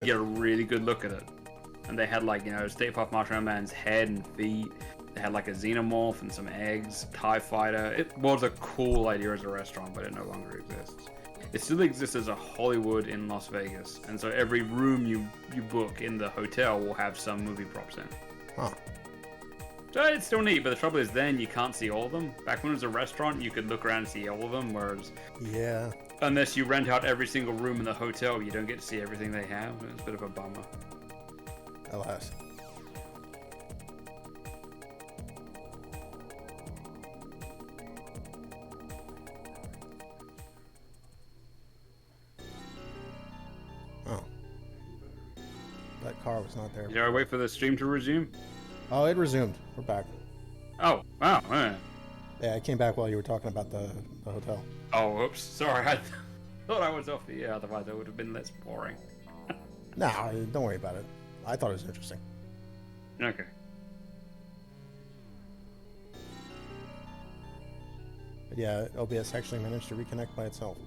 get a really good look at it. And they had like, you know, Stay Puft Marshmallow Man's head and feet. They had like a xenomorph and some eggs, TIE Fighter. It was a cool idea as a restaurant, but it no longer exists. It still exists as a Hollywood in Las Vegas, and so every room you book in the hotel will have some movie props in. Huh. So it's still neat, but the trouble is then you can't see all of them. Back when it was a restaurant, you could look around and see all of them, whereas... Yeah. Unless you rent out every single room in the hotel, you don't get to see everything they have. It's a bit of a bummer. Alas. Oh. That car was not there. Did I wait for the stream to resume? Oh, it resumed. We're back. Oh, wow. Man. Yeah, I came back while you were talking about the hotel. Oh, whoops. Sorry. I thought I was off the air, otherwise it would have been less boring. Nah, don't worry about it. I thought it was interesting. Okay. But yeah, OBS actually managed to reconnect by itself.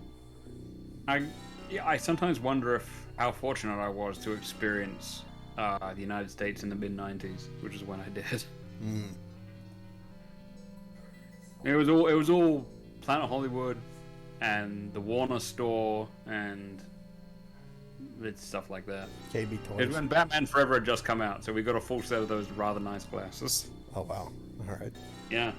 I sometimes wonder how fortunate I was to experience the United States in the mid-90s, which is when I did. Mm. It was all Planet Hollywood and the Warner store and it's stuff like that. KB Toys. It when Batman Forever had just come out, so we got a full set of those rather nice glasses. Oh wow! All right. Yeah.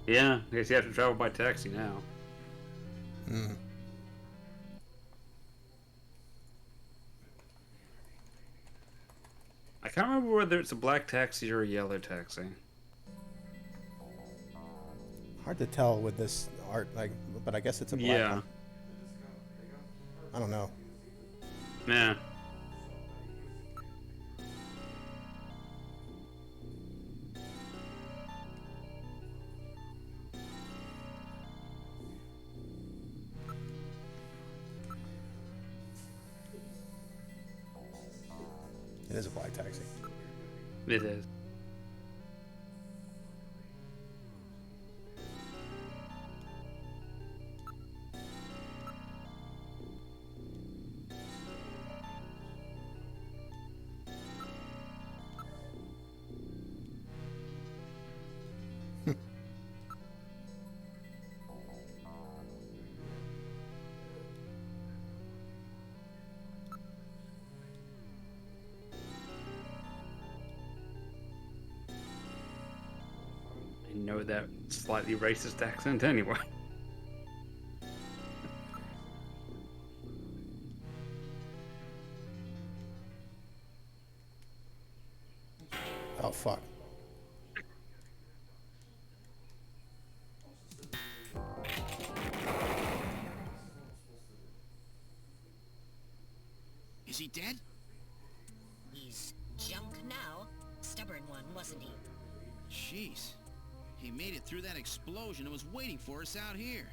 Yeah, I guess you have to travel by taxi now. Mm. I can't remember whether it's a black taxi or a yellow taxi. Hard to tell with this art, but I guess it's a black Yeah. one. I don't know. Yeah. It is a black taxi. It is. I know that slightly racist accent anyway. Oh fuck. Is he dead? He's junk now. Stubborn one, wasn't he? Jeez. He made it through that explosion and was waiting for us out here.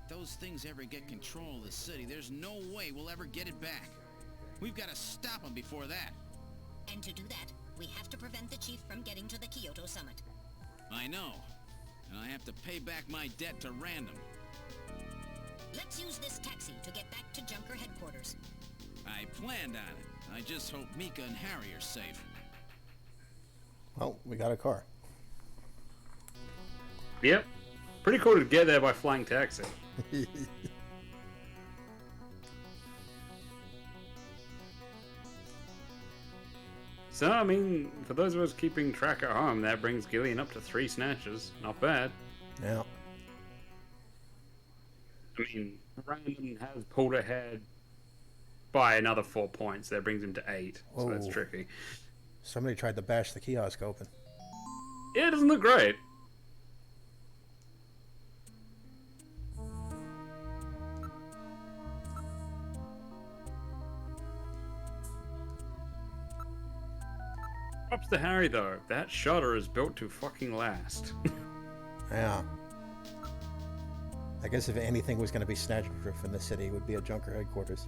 If those things ever get control of the city, there's no way we'll ever get it back. We've got to stop them before that. And to do that, we have to prevent the chief from getting to the Kyoto summit. I know. And I have to pay back my debt to Random. Let's use this taxi to get back to Junker headquarters. I planned on it. I just hope Mika and Harry are safe. Well, we got a car. Yep. Pretty cool to get there by flying taxi. So, I mean, for those of us keeping track at home, that brings Gillian up to 3 snatches. Not bad. Yeah. I mean, Random has pulled ahead by another 4 points. That brings him to 8. So that's Whoa. tricky. Somebody tried to bash the kiosk open. Yeah, it doesn't look great. Mr. Harry, though, that shutter is built to fucking last. Yeah. I guess if anything was going to be snatch-proof in the city, it would be a Junker headquarters.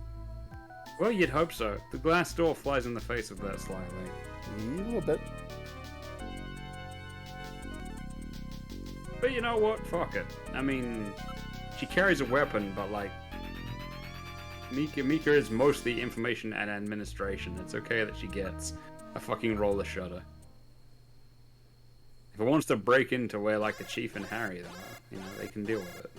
Well, you'd hope so. The glass door flies in the face of that slightly. A little bit. But you know what? Fuck it. I mean, she carries a weapon, but like, Mika is mostly information and administration. It's okay that she gets a fucking roller shutter. If it wants to break into where like the Chief and Harry, though, you know, they can deal with it.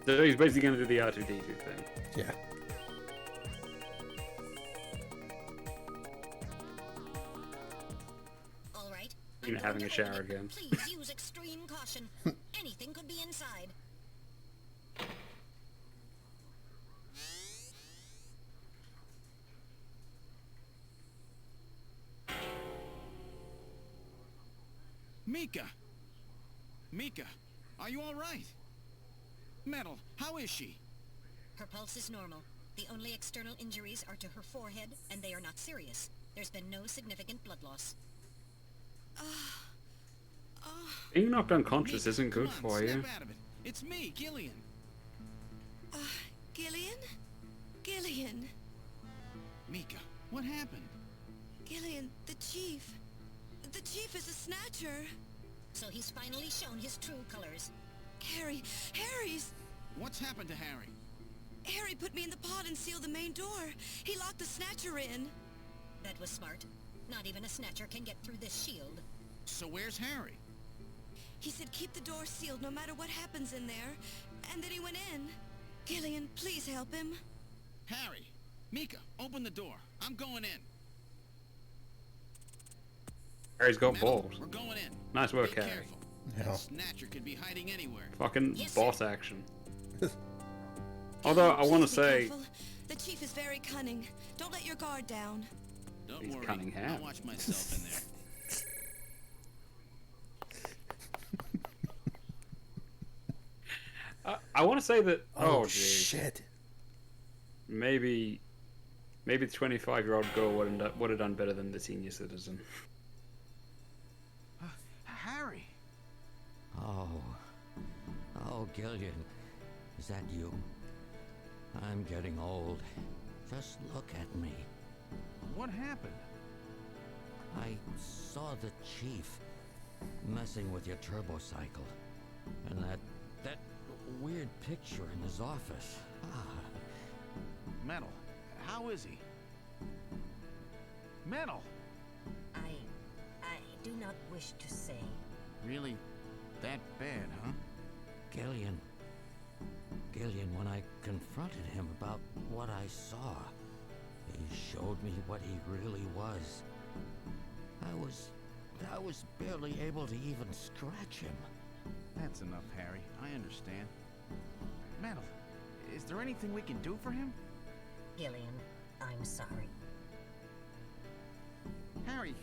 So he's basically going to do the R2-D2 thing. Yeah. All right. You know, I'm having going a to shower open it. again. Please use extreme caution. Anything could be inside. Mika! Mika, are you all right? Metal, how is she? Her pulse is normal. The only external injuries are to her forehead, and they are not serious. There's been no significant blood loss. Being knocked unconscious Mika, isn't good come on, for you. snap out of it. It's me, Gillian. Gillian? Gillian. Mika, what happened? Gillian, the chief. The chief is a snatcher. So he's finally shown his true colors. Harry's... What's happened to Harry? Harry put me in the pod and sealed the main door. He locked the snatcher in. That was smart. Not even a snatcher can get through this shield. So where's Harry? He said keep the door sealed no matter what happens in there. And then he went in. Gillian, please help him. Harry! Mika, open the door. I'm going in. Harry's got Metal, balls. we're going in. Nice work, Be Harry. careful. Yeah. That snatcher could be hiding anywhere. Fucking Yes, boss action. Although I want to Please be say, careful. The chief is very cunning. Don't let your guard down. Don't He's worry. cunning ham. I'll watch myself in there. I want to say that. Oh, geez. shit. Maybe the 25-year-old girl would have done better than the senior citizen. Harry! Oh, Gillian, is that you? I'm getting old. Just look at me. What happened? I saw the chief messing with your turbocycle, and that weird picture in his office. Metal, how is he? Metal! I do not wish to say. Really? That bad, huh? Gillian, when I confronted him about what I saw, he showed me what he really was. I was barely able to even scratch him. That's enough, Harry. I understand. Metal, is there anything we can do for him? Gillian, I'm sorry. Harry,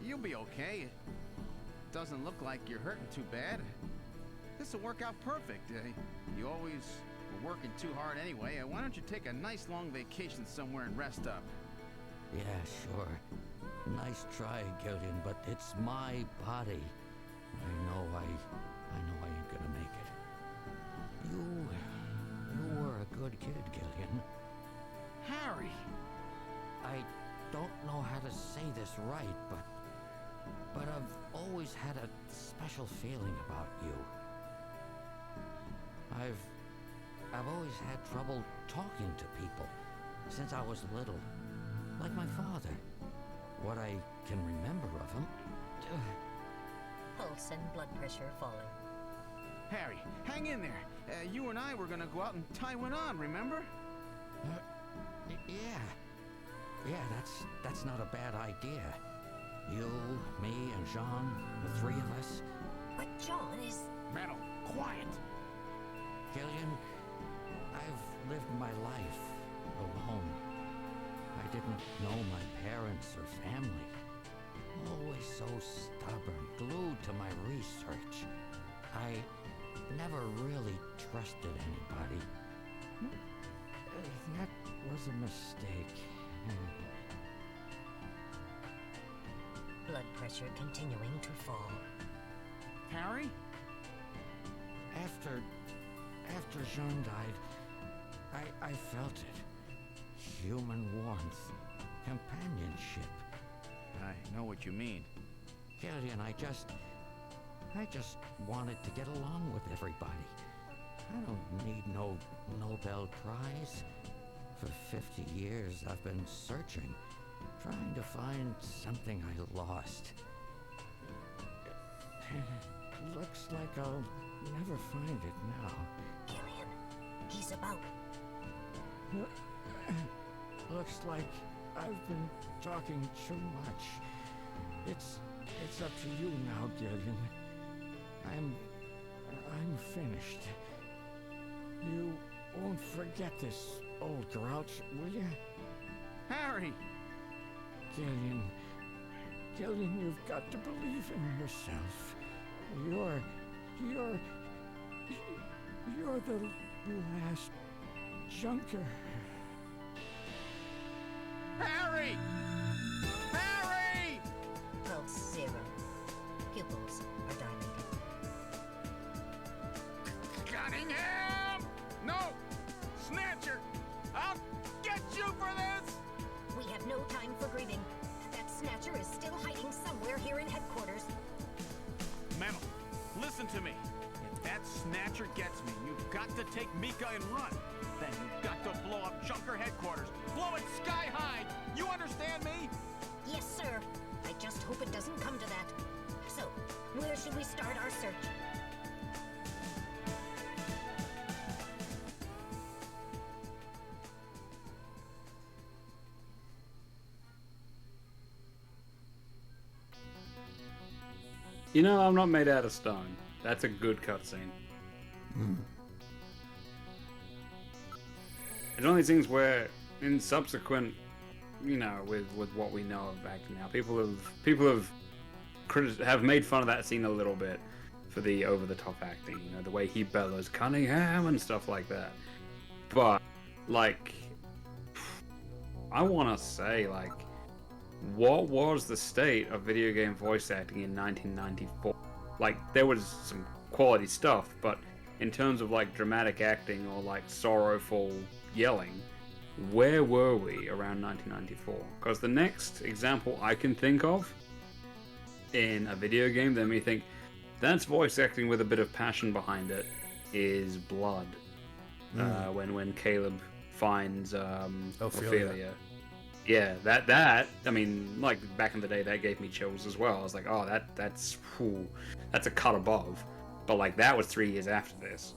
you'll be okay. It doesn't look like you're hurting too bad. This will work out perfect. You always were working too hard anyway. Why don't you take a nice long vacation somewhere and rest up? Yeah, sure. Nice try, Gillian, but it's my body. I know I ain't gonna make it. You were a good kid, Gillian. Harry! I don't know how to say this right, but I've always had a special feeling about you. I've always had trouble talking to people since I was little, like my father. what I can remember of him. Pulse and blood pressure falling. Harry, hang in there. You and I were gonna go out and tie one on, remember? Yeah. Yeah, that's not a bad idea. You, me, and Jean, the three of us. But John is... Metal, quiet. Gillian, I've lived my life alone. I didn't know my parents or family. Always so stubborn, glued to my research. I never really trusted anybody. That was a mistake. Blood pressure continuing to fall. Harry? After Jean died, I felt it. Human warmth, companionship. I know what you mean. Gillian, I just wanted to get along with everybody. I don't need no Nobel Prize. For 50 years, I've been searching, trying to find something I lost. Looks like I'll never find it now. Gillian, he's about... Looks like I've been talking too much. It's up to you now, Gillian. I'm finished. You won't forget this, old grouch, will you? Harry! Gillian, you've got to believe in yourself. You're the last junker. Harry! Harry! Pulse 0. Pupils are dilated. Cunningham! No! Snatcher! I'll get you for this! We have no time for grieving. That Snatcher is still hiding somewhere here in headquarters. Metal, listen to me. If that Snatcher gets me, you've got to take Mika and run. Then you've got to blow up Junker headquarters. Blow it sky high! You understand me? Yes, sir. I just hope it doesn't come to that. So, where should we start our search? You know, I'm not made out of stone. That's a good cutscene. It's one of these things where, in subsequent, you know, with what we know of acting now, people have made fun of that scene a little bit for the over-the-top acting. You know, the way he bellows Cunningham and stuff like that. But, like, I want to say, like, what was the state of video game voice acting in 1994? Like, there was some quality stuff, but in terms of, like, dramatic acting or, like, sorrowful yelling, where were we around 1994? Because the next example I can think of in a video game that made me think that's voice acting with a bit of passion behind it is Blood. When Caleb finds Ophelia. Yeah, that I mean, like, back in the day, that gave me chills as well. I was like, oh, that's a cut above. But, like, that was 3 years after this.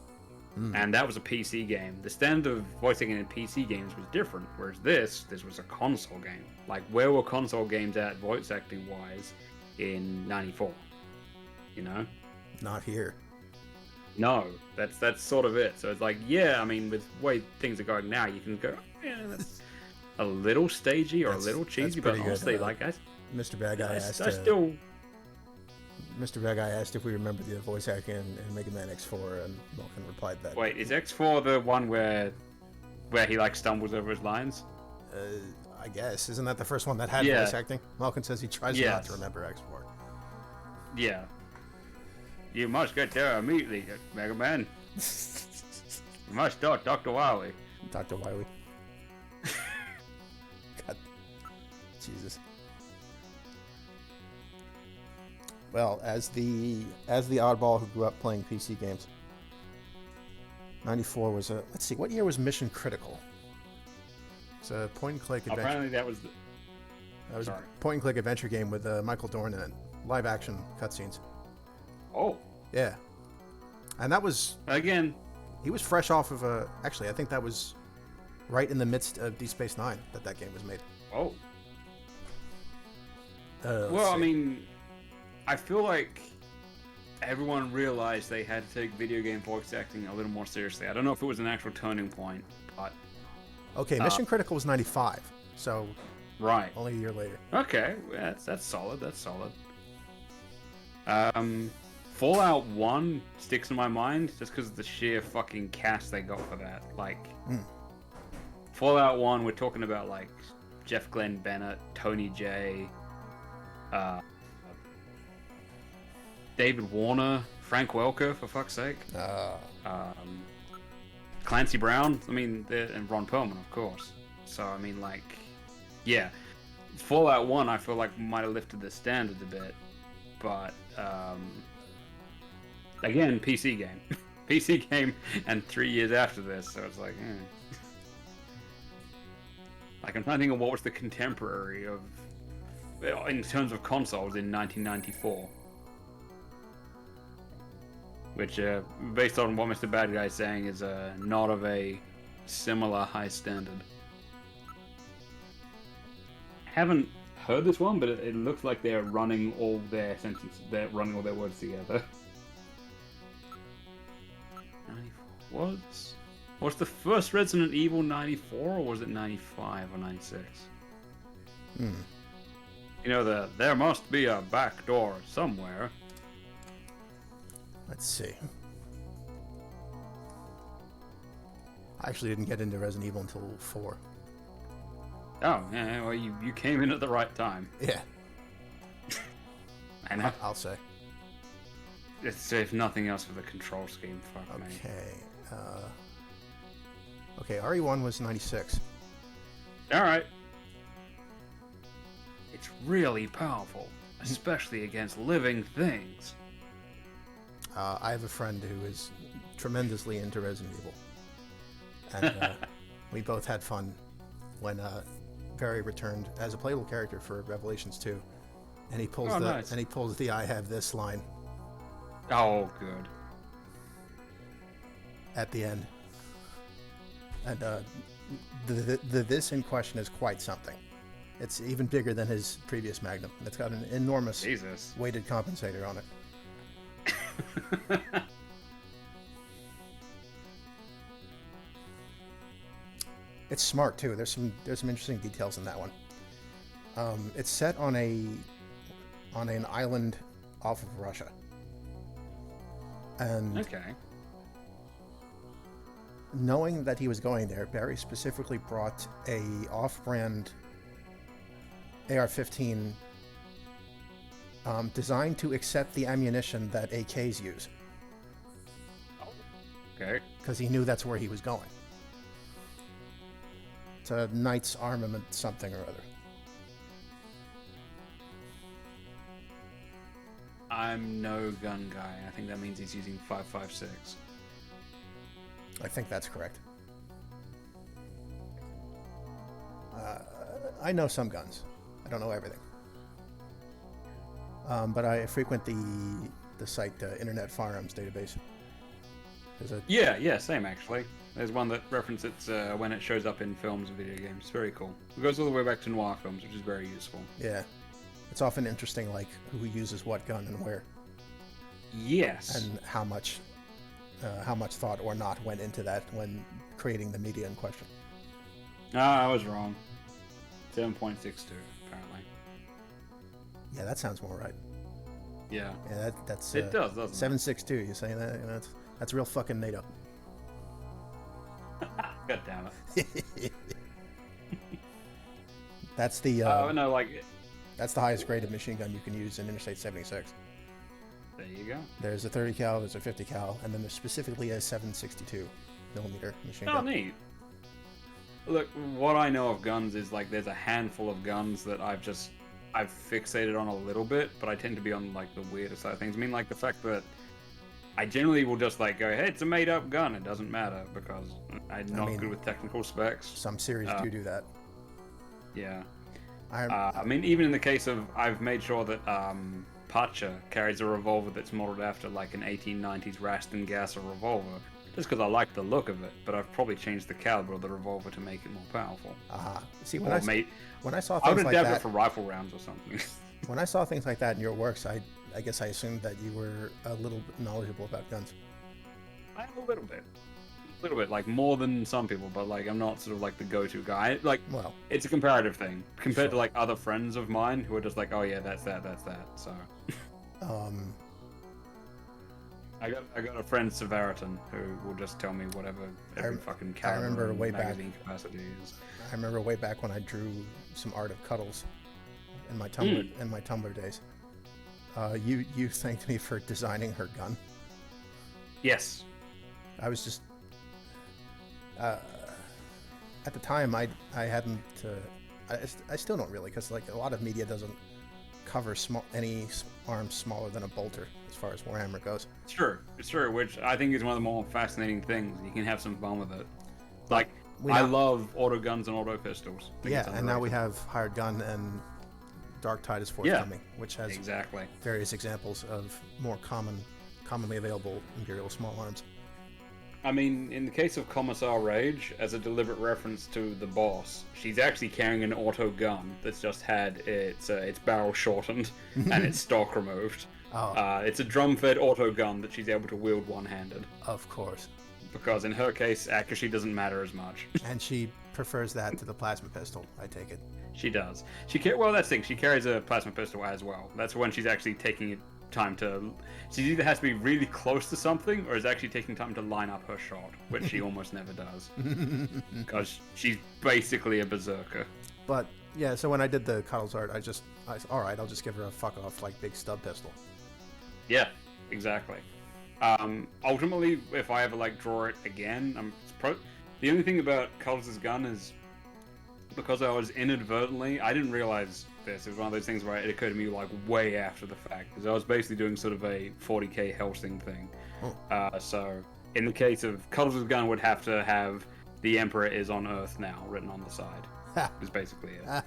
And that was a PC game. The standard of voice acting in PC games was different, whereas this was a console game. Like, where were console games at voice acting wise in 94? You know? Not here. No, that's sort of it. So it's like, yeah, I mean, with the way things are going now, you can go, yeah, that's a little stagey or a little cheesy, but honestly, like, Mr. Bad Guy asked. Mr. Bad Guy asked if we remember the voice acting in Mega Man X4, and Malkin replied that. Wait, is X4 the one where he, like, stumbles over his lines? I guess. Isn't that the first one that had voice acting? Malkin says he tries not to remember X4. Yeah. You must get there immediately, Mega Man. You must start Dr. Wily. Dr. Wily. God. Jesus. Well, as the oddball who grew up playing PC games, 94 was a... Let's see, what year was Mission Critical? It's a point-and-click adventure. Apparently that was... That was Sorry. a point-and-click adventure game with Michael Dorn in it. Live-action cutscenes. Oh. Yeah. And that was... Again. He was fresh off of a... Actually, I think that was right in the midst of Deep Space Nine that game was made. Oh. Well, I mean, I feel like everyone realized they had to take video game voice acting a little more seriously. I don't know if it was an actual turning point, but... Okay, Mission Critical was 95, so... Right. Only a year later. Okay, yeah, that's solid, that's solid. Fallout 1 sticks in my mind just because of the sheer fucking cast they got for that. Like, Fallout 1, we're talking about, like, Jeff Glenn Bennett, Tony J, David Warner, Frank Welker, for fuck's sake. Clancy Brown, I mean, and Ron Perlman, of course. So, I mean, like, yeah. Fallout 1, I feel like, might have lifted the standard a bit. But, again, PC game. PC game, and 3 years after this, so it's like, Like, I'm trying to think of what was the contemporary of, in terms of consoles, in 1994. Which, based on what Mr. Bad Guy is saying, is not of a similar high standard. Haven't heard this one, but it looks like they're running all their sentences, they're running all their words together. 94. Was the first Resident Evil 94, or was it 95 or 96? You know, there must be a back door somewhere. Let's see. I actually didn't get into Resident Evil until 4. Oh, yeah, well, you came in at the right time. Yeah. I know. I'll say. It's, if nothing else, for the control scheme. Fuck me. Okay, RE1 was 96. Alright. It's really powerful, especially against living things. I have a friend who is tremendously into Resident Evil. And we both had fun when Barry returned as a playable character for Revelations 2. And he pulls nice. the I have this line Oh, good. at the end. And the this in question is quite something. It's even bigger than his previous Magnum. It's got an enormous Jesus. weighted compensator on it. It's smart too. There's some interesting details in that one. It's set on an island off of Russia, and Okay. knowing that he was going there, Barry specifically brought a off-brand AR-15 designed to accept the ammunition that AKs use, Okay. because he knew that's where he was going. It's a Knight's Armament something or other. I'm no gun guy. I think that means he's using 5.56. I think that's correct. I know some guns. I don't know everything. But I frequent the site Internet Firearms Database. Yeah, same actually. There's one that references when it shows up in films and video games. Very cool. It goes all the way back to noir films, which is very useful. Yeah. It's often interesting, like, who uses what gun and where. Yes. And how much thought or not went into that when creating the media in question. I was wrong. 7.62, apparently. Yeah, that sounds more right. Yeah. Yeah, that's It does, doesn't it? 762. You saying that? You know, that's real fucking NATO. God damn it. That's the no, like... that's the highest grade of machine gun you can use in Interstate 76. There you go. There's a 30 cal, there's a 50 cal, and then there's specifically a 7.62 millimeter machine Oh, gun. neat. Look, what I know of guns is, like, there's a handful of guns that I've fixated on a little bit, but I tend to be on, like, the weirder side of things. I mean, like, the fact that I generally will just, like, go, hey, it's a made-up gun. It doesn't matter, because I'm not good with technical specs. Some series do that. Yeah. I mean, even in the case of, I've made sure that Pacha carries a revolver that's modeled after like an 1890s Raston Gasser revolver, just because I like the look of it. But I've probably changed the caliber of the revolver to make it more powerful. See, When when I saw I would things like adapt that, it for rifle rounds or something. when I saw things like that in your works, I guess I assumed that you were a little bit knowledgeable about guns. I am a little bit, like more than some people, but like I'm not sort of like the go-to guy. Like, Well, it's a comparative thing compared to sure. like other friends of mine who are just like, oh yeah, that's that. So I got a friend Severitan who will just tell me whatever every fucking caliber remember and way back- magazine capacity is. I remember way back when I drew some art of Cuddles in my Tumblr days. You thanked me for designing her gun. Yes. I was just at the time I hadn't I still don't really, because like a lot of media doesn't cover any arms smaller than a bolter as far as Warhammer goes. It's true, which I think is one of the more fascinating things. You can have some fun with it. Like, I love auto guns and auto pistols. I think Yeah, it's and now we underrated. have Hired Gun and Dark Tide is forthcoming, which has Exactly. various examples of more commonly available Imperial small arms. I mean, in the case of Commissar Rage, as a deliberate reference to the boss, she's actually carrying an auto gun that's just had its barrel shortened and its stock removed. It's a drum-fed auto gun that she's able to wield one-handed. Of course. Because in her case, accuracy doesn't matter as much. And she prefers that to the plasma pistol, I take it. She does. Well, that's the thing. She carries a plasma pistol as well. That's when she's actually taking time to... She either has to be really close to something, or is actually taking time to line up her shot, which she almost never does. Because she's basically a berserker. But, yeah, so when I did the Cuddles art, alright, I'll just give her a fuck-off, like, big stub pistol. Yeah, exactly. Ultimately, if I ever, like, draw it again, the only thing about Culexus' gun is, because I was inadvertently... I didn't realize this. It was one of those things where it occurred to me, like, way after the fact. Because I was basically doing sort of a 40k Helsing thing. So, in the case of Culexus' gun, would have to have "The Emperor is on Earth now" written on the side. Is basically it.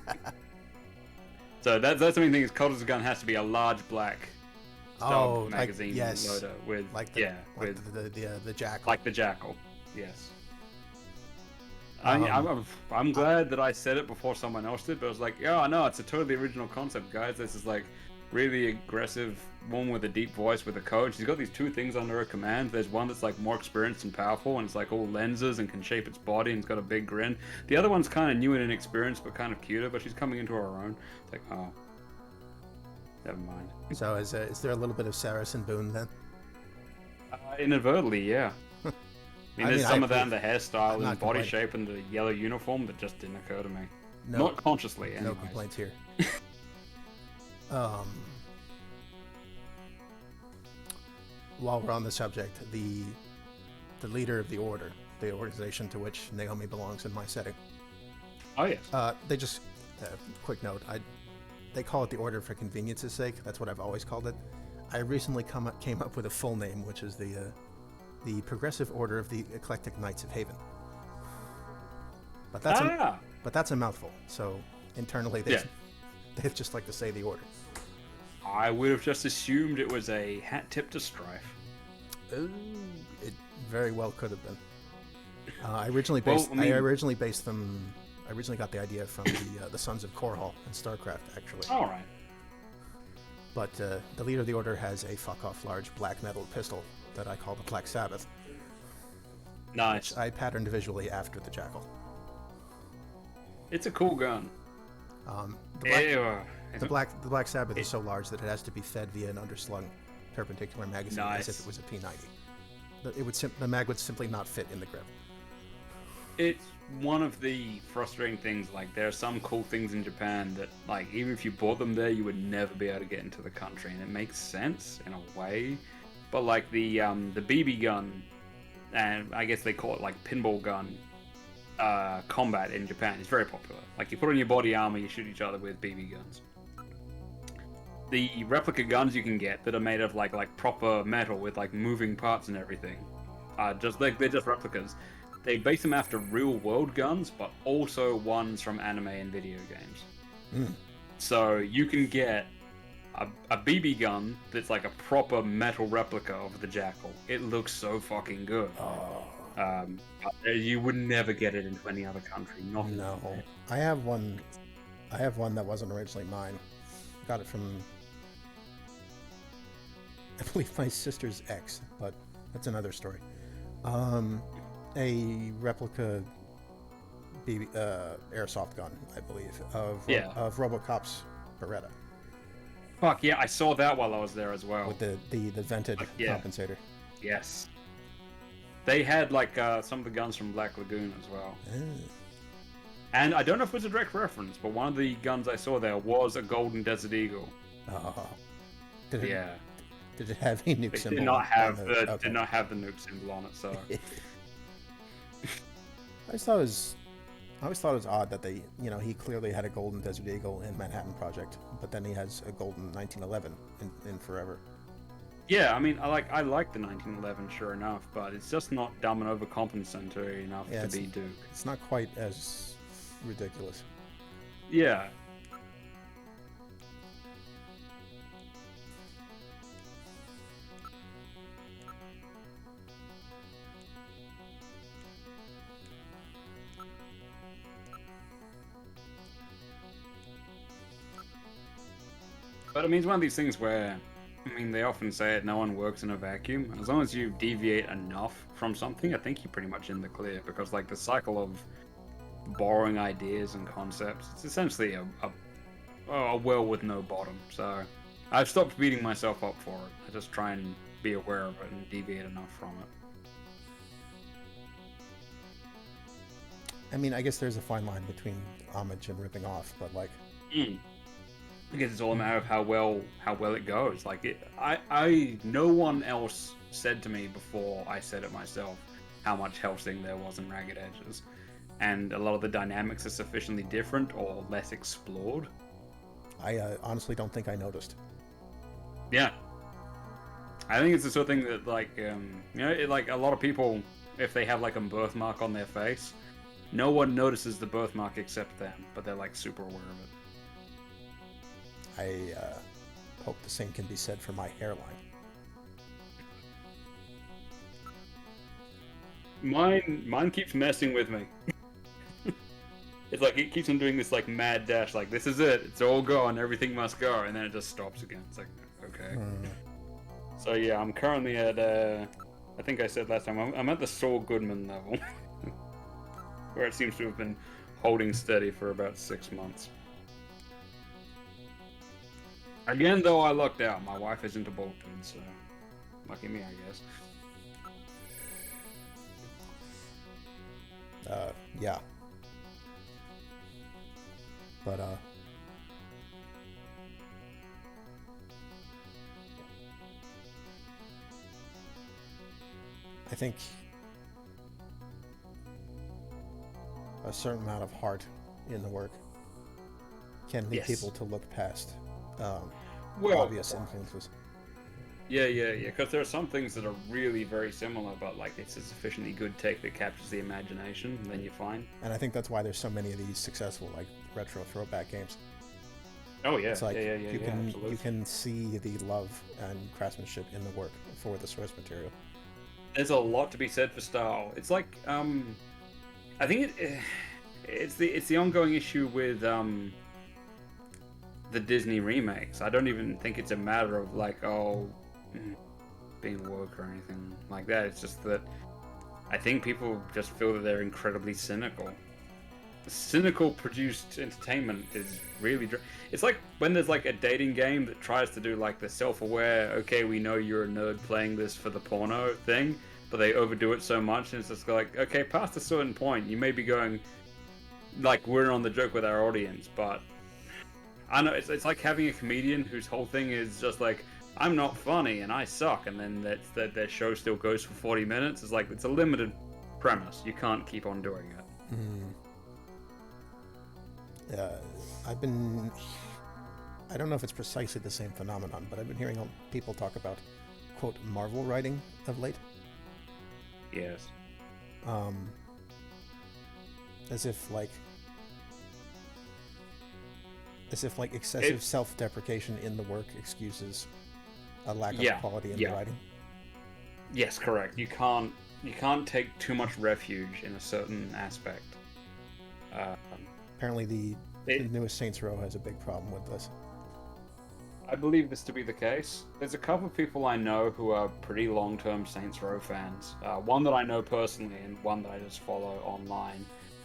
So that's the main thing, is Culexus' gun has to be a large black stub magazine loader with the Jackal. like the Jackal. Yes. I'm glad that I said it before someone else did, but I was like, yeah, no, it's a totally original concept, guys. This is like really aggressive woman with a deep voice with a code. She's got these two things under her command. There's one that's like more experienced and powerful, and it's like all lenses and can shape its body, and it's got a big grin. The other one's kind of new and inexperienced, but kind of cuter, but she's coming into her own. It's like, oh, never mind. So is there a little bit of Saracen Boone then? Inadvertently, yeah. I mean, there's some of that in the hairstyle and not body complaining. shape and the yellow uniform that just didn't occur to me. No- Not consciously, anyways. No complaints here. While we're on the subject, the leader of the Order, the organization to which Naomi belongs in my setting, Oh, yes. they just, quick note, they call it the Order for convenience's sake. That's what I've always called it. I recently came up with a full name, which is the Progressive Order of the Eclectic Knights of Haven. But that's a mouthful. So internally, they just like to say the Order. I would have just assumed it was a hat tip to Strife. Ooh, it very well could have been. I originally Well, based. I mean- I originally based them. I originally got the idea from the Sons of Korhal in StarCraft, actually. All right. But the leader of the Order has a fuck-off large black metal pistol that I call the Black Sabbath, Nice. which I patterned visually after the Jackal. It's a cool gun. The Black Sabbath is so large that it has to be fed via an underslung perpendicular magazine, as if Nice. it was a P90. The mag would simply not fit in the grip. It's one of the frustrating things. Like, there are some cool things in Japan that, like, even if you bought them there, you would never be able to get into the country, and it makes sense in a way. But like the BB gun, and I guess they call it like pinball gun, combat in Japan is very popular. Like, you put on your body armor, you shoot each other with BB guns. The replica guns you can get that are made of like proper metal with like moving parts and everything, they're just replicas. They base them after real world guns, but also ones from anime and video games. So you can get a BB gun that's like a proper metal replica of the Jackal. It looks so fucking good. But you would never get it into any other country. Not in No, Japan. I have one. I have one that wasn't originally mine. Got it from, I believe, my sister's ex, but that's another story. A replica BB, airsoft gun, I believe, of RoboCop's Beretta Fuck yeah, I saw that while I was there as well. with the vented Yeah. compensator. Yes. They had like some of the guns from Black Lagoon as well. And I don't know if it was a direct reference, but one of the guns I saw there was a Golden Desert Eagle. Oh. Did it, Yeah. Did it have a nuke It symbol? did not have on the okay. did not have the nuke symbol on it, so I always thought it was odd that they, he clearly had a Golden Desert Eagle in Manhattan Project, but then he has a Golden 1911 in Forever. yeah, I mean, I like the 1911, sure enough, but it's just not dumb and overcompensatory enough Yeah, to be Duke. It's not quite as ridiculous. Yeah. But I mean, it's one of these things where, I mean, they often say it, no one works in a vacuum. And as long as you deviate enough from something, I think you're pretty much in the clear. Because, like, the cycle of borrowing ideas and concepts, it's essentially a well with no bottom. So I've stopped beating myself up for it. I just try and be aware of it and deviate enough from it. I mean, I guess there's a fine line between homage and ripping off, but like, I guess it's all a matter of how well it goes. Like no one else said to me before I said it myself how much Hellsing there was in Ragged Edges, and a lot of the dynamics are sufficiently different or less explored. I honestly don't think I noticed. Yeah, I think it's the sort of thing that like a lot of people, if they have like a birthmark on their face, no one notices the birthmark except them, but they're like super aware of it. I hope the same can be said for my hairline. Mine keeps messing with me. It's like it keeps on doing this like mad dash, like this is it, it's all gone, everything must go, and then it just stops again. It's like, okay. So yeah, I'm currently at I think I said last time, I'm at the Saul Goodman level, where it seems to have been holding steady for about 6 months. Again, though, I lucked out. My wife is into Bolton, so lucky me, I guess. Yeah. But I think a certain amount of heart in the work can lead people to look past obvious influences. Yeah, because there are some things that are really very similar, but like it's a sufficiently good take that captures the imagination, and then you find. And I think that's why there's so many of these successful like retro throwback games. Oh yeah, It's like absolutely. you can see the love and craftsmanship in the work for the source material. There's a lot to be said for style. It's like I think it's the ongoing issue with the Disney remakes. I don't even think it's a matter of like being woke or anything like that. It's just that I think people just feel that they're incredibly cynical. Cynical produced entertainment is really it's like when there's like a dating game that tries to do like the self-aware, okay, we know you're a nerd playing this for the porno thing, but they overdo it so much, and it's just like, okay, past a certain point you may be going like, we're on the joke with our audience, but I know it's like having a comedian whose whole thing is just like, I'm not funny and I suck, and then that their show still goes for 40 minutes. It's like, it's a limited premise. You can't keep on doing it. I don't know if it's precisely the same phenomenon, but I've been hearing people talk about, quote, Marvel writing of late. Yes. As if like As if like excessive self-deprecation in the work excuses a lack of Yeah, quality in yeah. the writing. Yes, correct. You can't take too much refuge in a certain aspect. Apparently, the It- newest Saints Row has a big problem with this. I believe this to be the case. There's a couple of people I know who are pretty long-term Saints Row fans. One that I know personally, and one that I just follow online.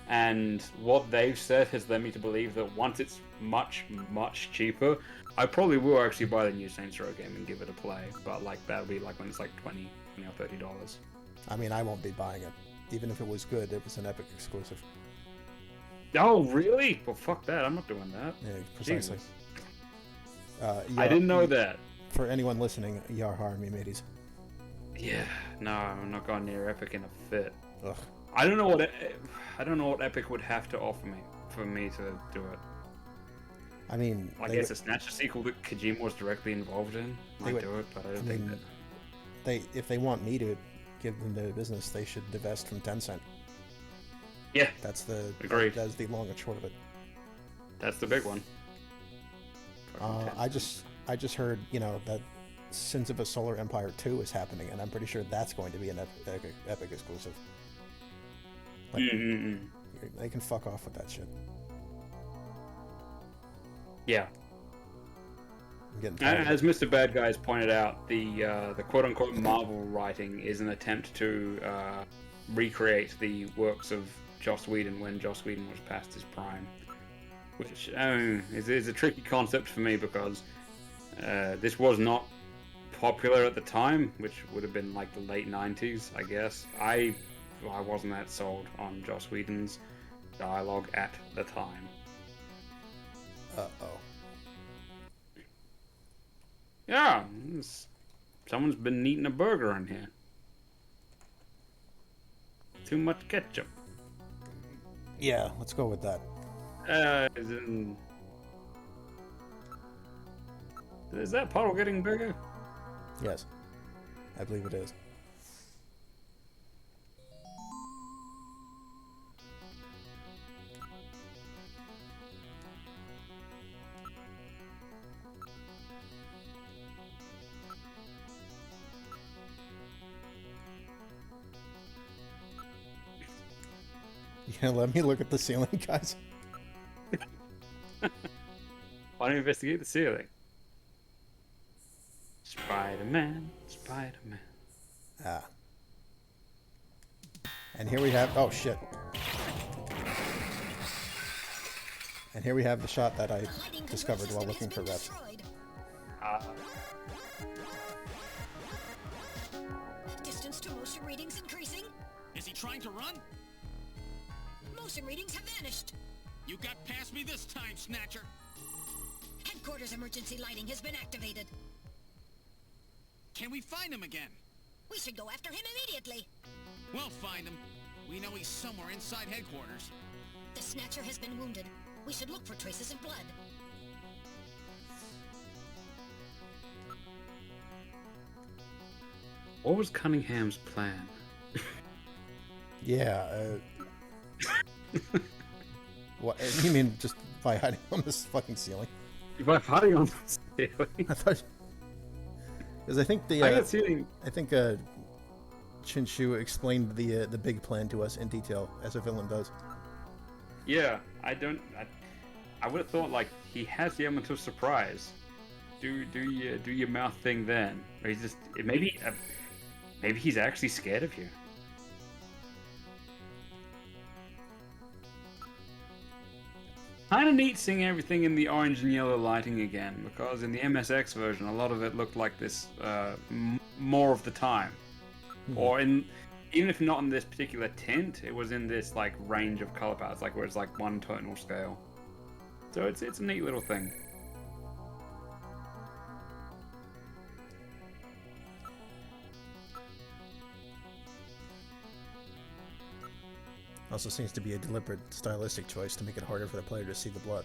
And what they've said has led me to believe that once it's much, much cheaper, I probably will actually buy the new Saints Row game and give it a play. But like that'll be like when it's like $20 or $30. I mean, I won't be buying it. Even if it was good, it was an Epic exclusive. Oh, really? Well, fuck that. I'm not doing that. Yeah, precisely. Jesus. I I didn't know that. For anyone listening, Yar har me mateys. Yeah, no, I'm not going near Epic in a fit. Ugh. I don't know what Epic would have to offer me for me to do it. I mean, I guess a Snatcher sequel that Kojima was directly involved in might would- do it, but I don't think that. if they want me to give them the business, they should divest from Tencent. Yeah, That's the Agreed. That's the long and short of it. that's the big one. I just heard, that Sins of a Solar Empire 2 is happening, and I'm pretty sure that's going to be an Epic exclusive. Like, they can fuck off with that shit. Yeah. I'm getting tired of As it. Mr. Bad Guy has pointed out, the quote-unquote Marvel writing is an attempt to recreate the works of Joss Whedon when Joss Whedon was past his prime, which is a tricky concept for me because this was not popular at the time, which would have been like the late 90s, I guess. I wasn't that sold on Joss Whedon's dialogue at the time. Uh-oh. Yeah, someone's been eating a burger in here. Too much ketchup. Yeah, let's go with that. Is that puddle getting bigger? Yes. I believe it is. You gonna let me look at the ceiling, guys? Why don't you investigate the ceiling? Spider-Man, Spider-Man. Ah. And here we have... Oh, shit. And here we have the shot that I The hiding discovered control while system looking has for been reps. destroyed. Distance to motion readings increasing. Is he trying to run? Motion readings have vanished. You got past me this time, Snatcher. Headquarters emergency lighting has been activated. Can we find him again? We should go after him immediately. We'll find him. We know he's somewhere inside headquarters. The Snatcher has been wounded. We should look for traces of blood. What was Cunningham's plan? Yeah, what, you mean just by hiding on this fucking ceiling? By hiding on the ceiling. I thought... Because I think the... I got ceiling. I think Chinshu explained the big plan to us in detail, as a villain does. Yeah, I would have thought like he has the element of surprise. Do your mouth thing then, or he's just maybe he's actually scared of you. Kind of neat seeing everything in the orange and yellow lighting again, because in the MSX version, a lot of it looked like this more of the time, or even if not in this particular tint, it was in this like range of color palettes, like where it's like one tonal scale. So it's a neat little thing. Also seems to be a deliberate stylistic choice to make it harder for the player to see the blood.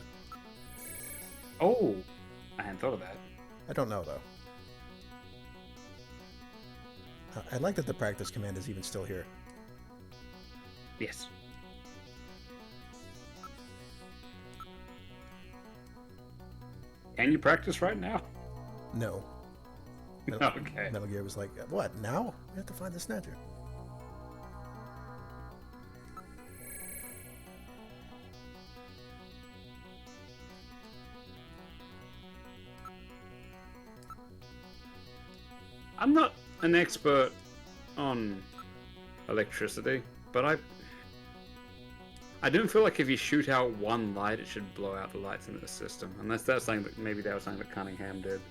Oh, I hadn't thought of that. I don't know, though. I like that the practice command is even still here. Yes. Can you practice right now? No. Okay. Metal Gear was like, what, now? We have to find the Snatcher. I'm not an expert on electricity, but I don't feel like if you shoot out one light, it should blow out the lights in the system. Unless that's something that maybe that was something that Cunningham did.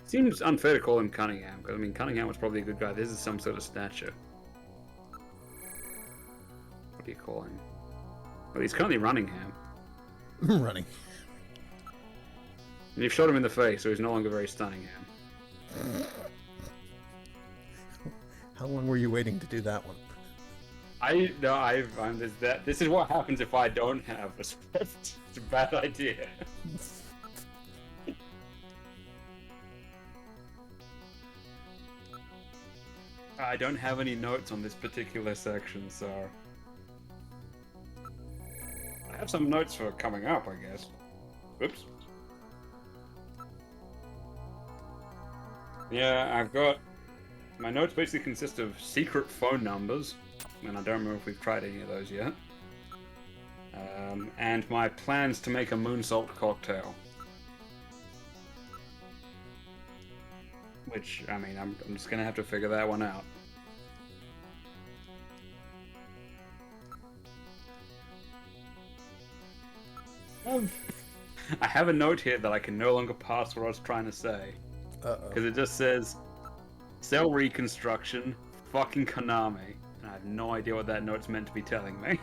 Seems unfair to call him Cunningham, because I mean Cunningham was probably a good guy. This is some sort of snatcher. What do you call him? Well, he's currently Runningham. Running. And you've shot him in the face, so he's no longer very stunning him. How long were you waiting to do that one? This is what happens if I don't have a script. It's a bad idea. I don't have any notes on this particular section, so I have some notes for coming up, I guess. Oops. Yeah, I've got my notes basically consist of secret phone numbers, and I don't remember if we've tried any of those yet. And my plans to make a moonsault cocktail. Which, I mean, I'm just gonna have to figure that one out. I have a note here that I can no longer pass what I was trying to say. Uh-oh. Because it just says, cell reconstruction, fucking Konami. And I have no idea what that note's meant to be telling me.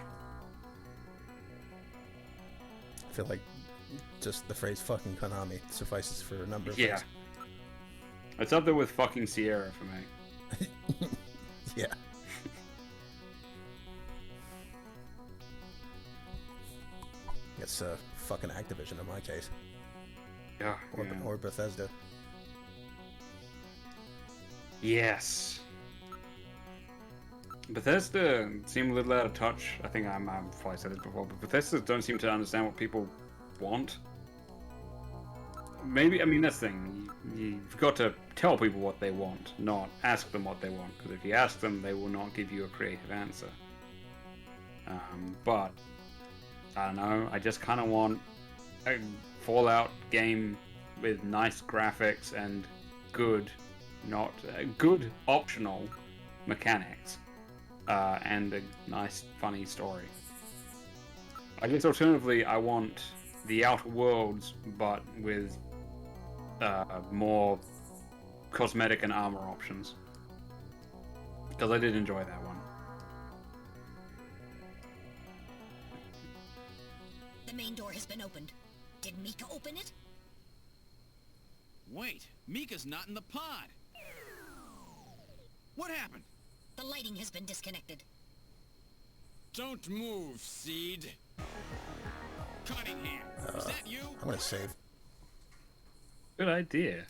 I feel like just the phrase fucking Konami suffices for a number of Yeah. things. It's up there with fucking Sierra for me. Yeah. It's fucking Activision in my case. Yeah. Or Bethesda. Yes. Bethesda seem a little out of touch. I think I've probably said this before, but Bethesda don't seem to understand what people want. Maybe, I mean, that's the thing. You've got to tell people what they want, not ask them what they want. Because if you ask them, they will not give you a creative answer. But, I don't know, I just kind of want a Fallout game with nice graphics and good, not good optional mechanics. And a nice, funny story. I guess alternatively, I want the Outer Worlds, but with more cosmetic and armor options. Because I did enjoy that one. The main door has been opened. Did Mika open it? Wait, Mika's not in the pod. What happened? The lighting has been disconnected. Don't move, Seed. Cunningham, is that you? I'm gonna save. Good idea.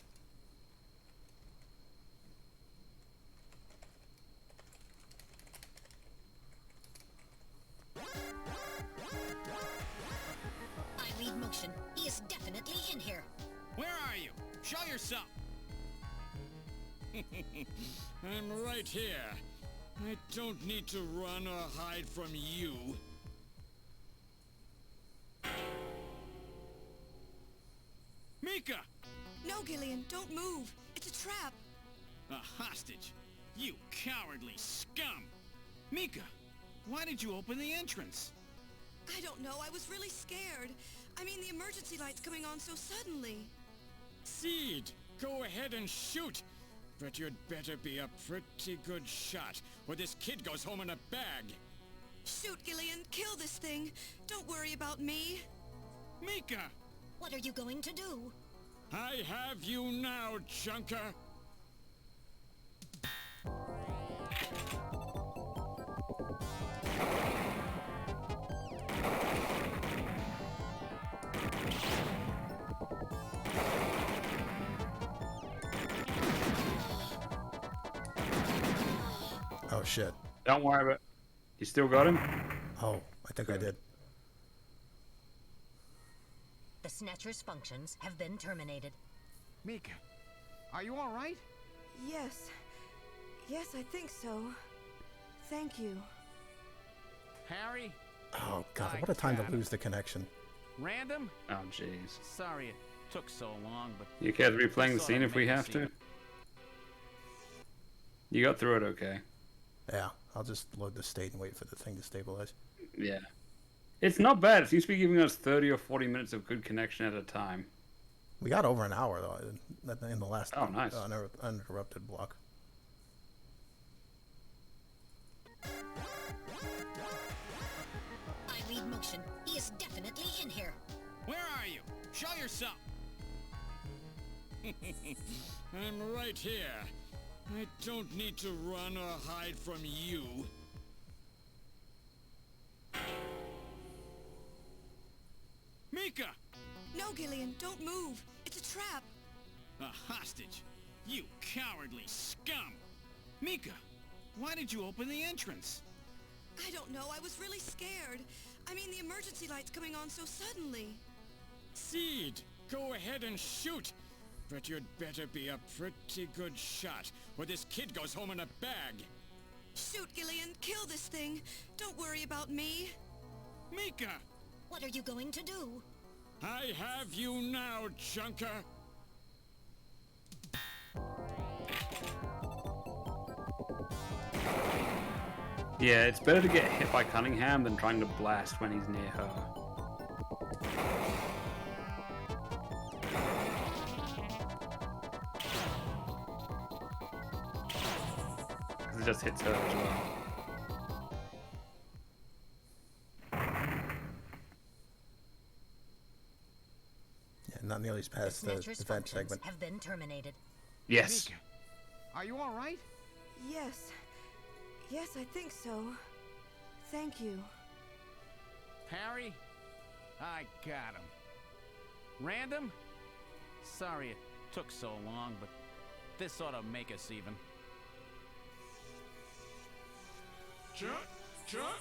I read motion. He is definitely in here. Where are you? Show yourself. I'm right here. I don't need to run or hide from you. Mika! No, Gillian, don't move. It's a trap. A hostage? You cowardly scum! Mika, why did you open the entrance? I don't know. I was really scared. I mean, the emergency light's coming on so suddenly. Seed, go ahead and shoot. But you'd better be a pretty good shot, or this kid goes home in a bag. Shoot, Gillian. Kill this thing. Don't worry about me. Mika! What are you going to do? I have you now, Junker! Oh shit. Don't worry about it. You still got him? Oh, I think I did. Snatcher's functions have been terminated. Mika, are you all right? Yes. Yes, I think so. Thank you. Harry? Oh god, what a time to lose the connection. Random? Oh, jeez. Sorry it took so long, but... You care to replaying the scene if we have to? You got through it okay. Yeah, I'll just load the state and wait for the thing to stabilize. Yeah. It's not bad. It seems to be giving us 30 or 40 minutes of good connection at a time. We got over an hour, though, in the last nice. Uninterrupted block. I read motion. He is definitely in here. Where are you? Show yourself. I'm right here. I don't need to run or hide from you. Mika! No, Gillian, don't move. It's a trap. A hostage? You cowardly scum! Mika, why did you open the entrance? I don't know. I was really scared. I mean, the emergency light's coming on so suddenly. Seed, go ahead and shoot. But you'd better be a pretty good shot, or this kid goes home in a bag. Shoot, Gillian. Kill this thing. Don't worry about me. Mika! What are you going to do? I have you now, Junker! Yeah, it's better to get hit by Cunningham than trying to blast when he's near her. Because it just hits her as well. Not nearly as past the Snatcher's event functions segment. have been terminated. Yes. Mika, are you all right? Yes. Yes, I think so. Thank you. Harry? I got him. Random? Sorry it took so long, but this ought to make us even. Junker?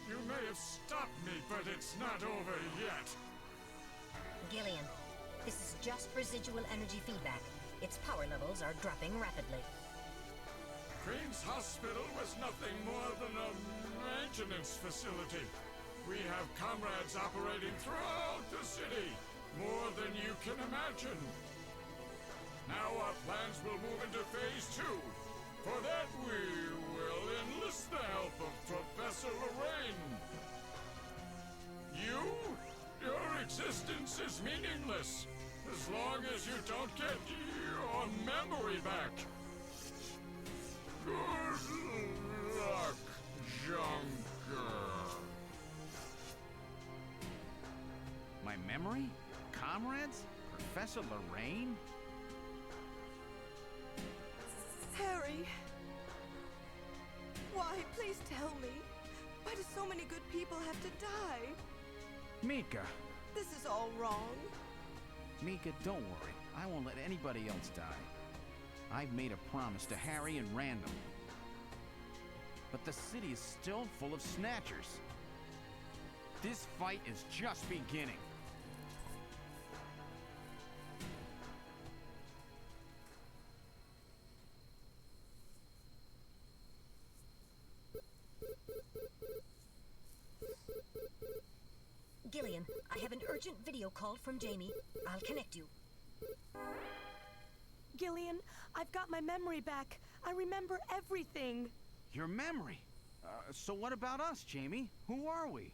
You may have stopped me, but it's not over yet. Gillian, this is just residual energy feedback. Its power levels are dropping rapidly. Crane's hospital was nothing more than a maintenance facility. We have comrades operating throughout the city, more than you can imagine. Now our plans will move into phase 2. For that we will enlist the help of Professor Lorraine. Your existence is meaningless, as long as you don't get your memory back. Good luck, Junker. My memory? Comrades? Professor Lorraine? Harry. Why? Please tell me. Why do so many good people have to die? Mika. This is all wrong. Mika, don't worry. I won't let anybody else die. I've made a promise to Harry and Random. But the city is still full of Snatchers. This fight is just beginning. Gillian, I have an urgent video call from Jamie. I'll connect you. Gillian, I've got my memory back. I remember everything. Your memory? So what about us, Jamie? Who are we?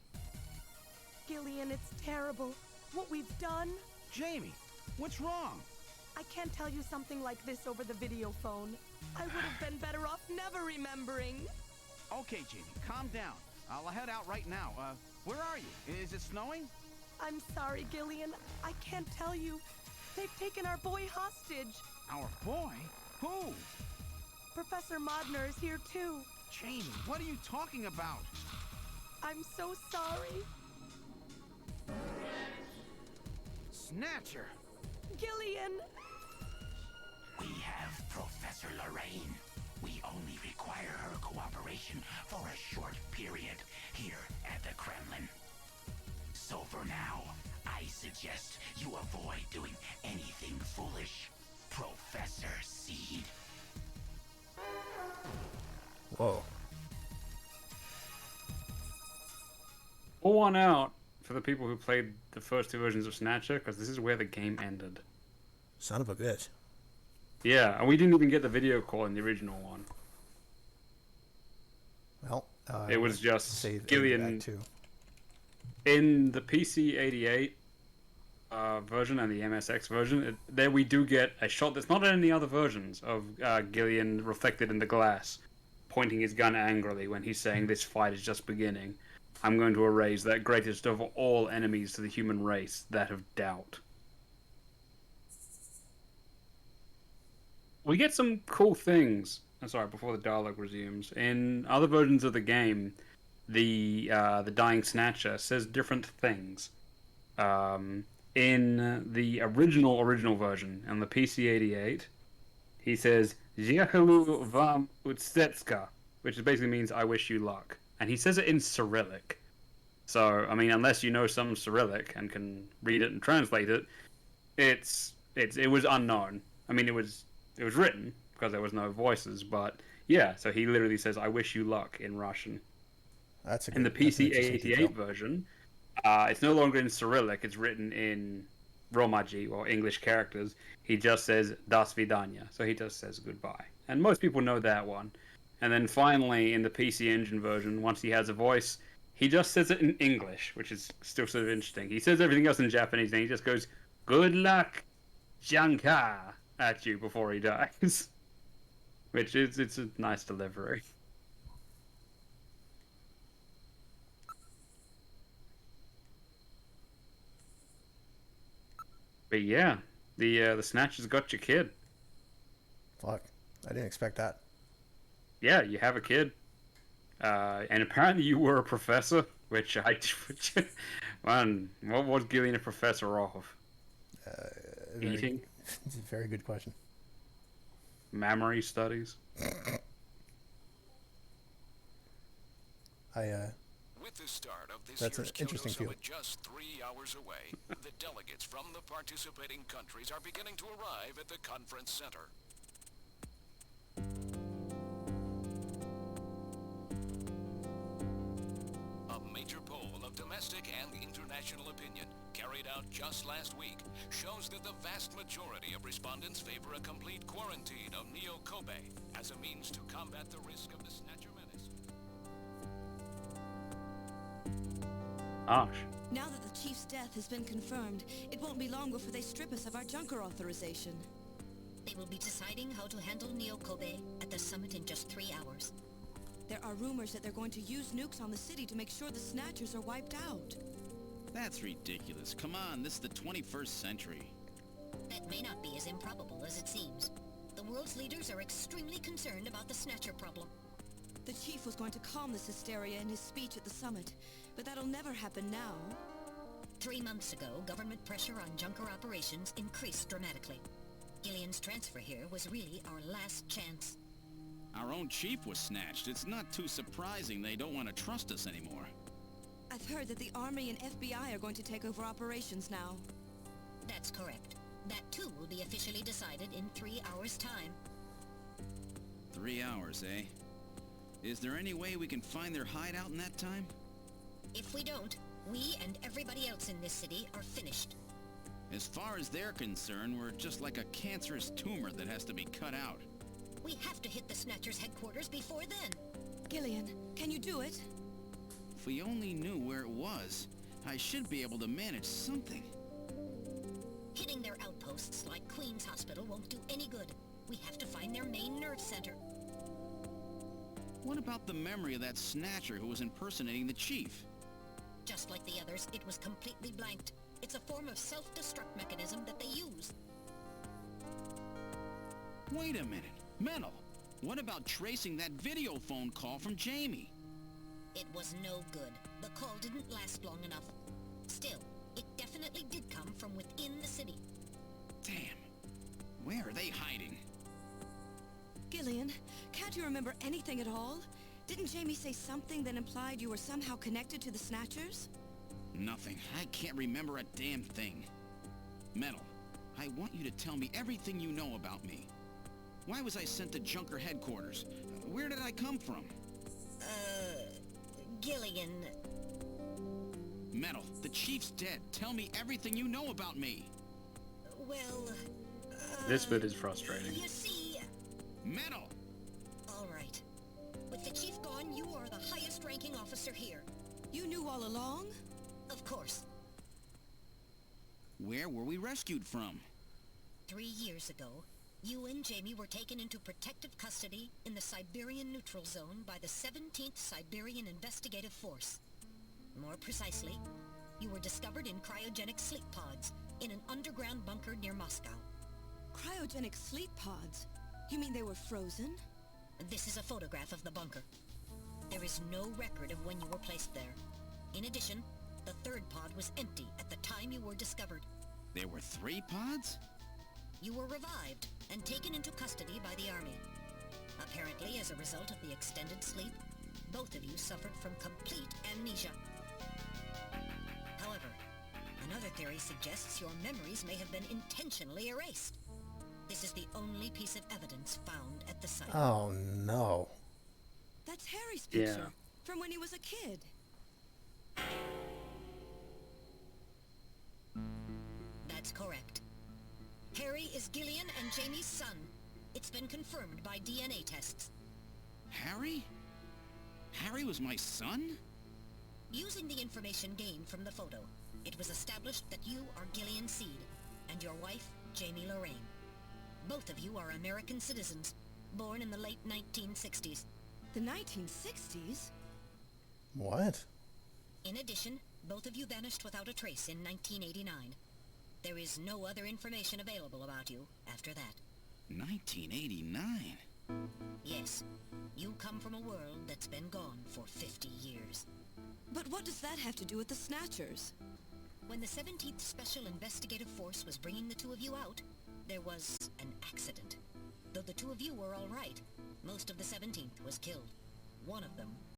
Gillian, it's terrible. What we've done. Jamie, what's wrong? I can't tell you something like this over the video phone. I would have been better off never remembering. Okay, Jamie, calm down. I'll head out right now. Where are you? Is it snowing? I'm sorry, Gillian. I can't tell you. They've taken our boy hostage. Our boy? Who? Professor Modner is here too. Jamie, what are you talking about? I'm so sorry. Snatcher! Gillian! We have Professor Lorraine. We only require her cooperation for a short period here at the Kremlin. So for now, I suggest you avoid doing anything foolish, Professor Seed. Whoa. Pour one out for the people who played the first two versions of Snatcher, because this is where the game ended. Son of a bitch. Yeah, and we didn't even get the video call in the original one. Well, it was just save Gillian too. In the PC 88 version and the MSX version. There we do get a shot that's not in any other versions of Gillian reflected in the glass, pointing his gun angrily when he's saying, "This fight is just beginning. I'm going to erase that greatest of all enemies to the human race, that of doubt." We get some cool things. I'm sorry, before the dialogue resumes. In other versions of the game, the dying Snatcher says different things. In the original version, on the PC-88, he says, "Dziękuję wam ucieczka," which basically means "I wish you luck." And he says it in Cyrillic. So, I mean, unless you know some Cyrillic and can read it and translate it, it was unknown. I mean, it was written because there was no voices, but yeah. So he literally says, "I wish you luck" in Russian. That's in the PC-88 version. It's no longer in Cyrillic. It's written in Romaji, or English characters. He just says "Das vidanya," so he just says goodbye, and most people know that one. And then finally, in the PC Engine version, once he has a voice, he just says it in English, which is still sort of interesting. He says everything else in Japanese, and he just goes, "Good luck, Janka," at you before he dies. Which is, it's a nice delivery. But yeah, the Snatchers got your kid. Fuck, I didn't expect that. Yeah, you have a kid. And apparently you were a professor, which man, what was Gillian a professor of? Eating? It's a very good question. Mammary studies? With the start of this That's year's an interesting Kyoto field. Summit just 3 hours away, the delegates from the participating countries are beginning to arrive at the conference center. A major poll of domestic and international opinion, carried out just last week, shows that the vast majority of respondents favor a complete quarantine of Neo Kobe as a means to combat the risk of the Snatcher menace. Gosh. Now that the Chief's death has been confirmed, it won't be long before they strip us of our Junker authorization. They will be deciding how to handle Neo Kobe at the summit in just 3 hours. There are rumors that they're going to use nukes on the city to make sure the Snatchers are wiped out. That's ridiculous. Come on, this is the 21st century. That may not be as improbable as it seems. The world's leaders are extremely concerned about the Snatcher problem. The Chief was going to calm this hysteria in his speech at the summit, but that'll never happen now. 3 months ago, government pressure on Junker operations increased dramatically. Gillian's transfer here was really our last chance. Our own chief was snatched. It's not too surprising they don't want to trust us anymore. I've heard that the Army and FBI are going to take over operations now. That's correct. That too will be officially decided in 3 hours' time. 3 hours, eh? Is there any way we can find their hideout in that time? If we don't, we and everybody else in this city are finished. As far as they're concerned, we're just like a cancerous tumor that has to be cut out. We have to hit the Snatchers' headquarters before then. Gillian, can you do it? If we only knew where it was, I should be able to manage something. Hitting their outposts like Queen's Hospital won't do any good. We have to find their main nerve center. What about the memory of that Snatcher who was impersonating the Chief? Just like the others, it was completely blanked. It's a form of self-destruct mechanism that they use. Wait a minute. Mental. What about tracing that video phone call from Jamie? It was no good. The call didn't last long enough. Still, it definitely did come from within the city. Damn. Where are they hiding? Gillian, can't you remember anything at all? Didn't Jamie say something that implied you were somehow connected to the Snatchers? Nothing. I can't remember a damn thing. Metal, I want you to tell me everything you know about me. Why was I sent to Junker headquarters? Where did I come from? Gillian... Metal, the chief's dead. Tell me everything you know about me. Well... This bit is frustrating. You see... Metal! All right. With the chief gone, you are the highest-ranking officer here. You knew all along? Of course. Where were we rescued from? 3 years ago, you and Jamie were taken into protective custody in the Siberian Neutral Zone by the 17th Siberian Investigative Force. More precisely, you were discovered in cryogenic sleep pods in an underground bunker near Moscow. Cryogenic sleep pods? You mean they were frozen? This is a photograph of the bunker. There is no record of when you were placed there. In addition, the third pod was empty at the time you were discovered. There were 3 pods? You were revived and taken into custody by the army. Apparently, as a result of the extended sleep, both of you suffered from complete amnesia. However, another theory suggests your memories may have been intentionally erased. This is the only piece of evidence found at the site. Oh, no. That's Harry's picture. Yeah. From when he was a kid. That's correct. Harry is Gillian and Jamie's son. It's been confirmed by DNA tests. Harry? Harry was my son? Using the information gained from the photo, it was established that you are Gillian Seed, and your wife, Jamie Lorraine. Both of you are American citizens, born in the late 1960s. The 1960s? What? In addition, both of you vanished without a trace in 1989. There is no other information available about you after that. 1989? Yes, you come from a world that's been gone for 50 years. But what does that have to do with the Snatchers? When the 17th Special Investigative Force was bringing the two of you out, there was an accident. Though the two of you were all right, most of the 17th was killed. One of them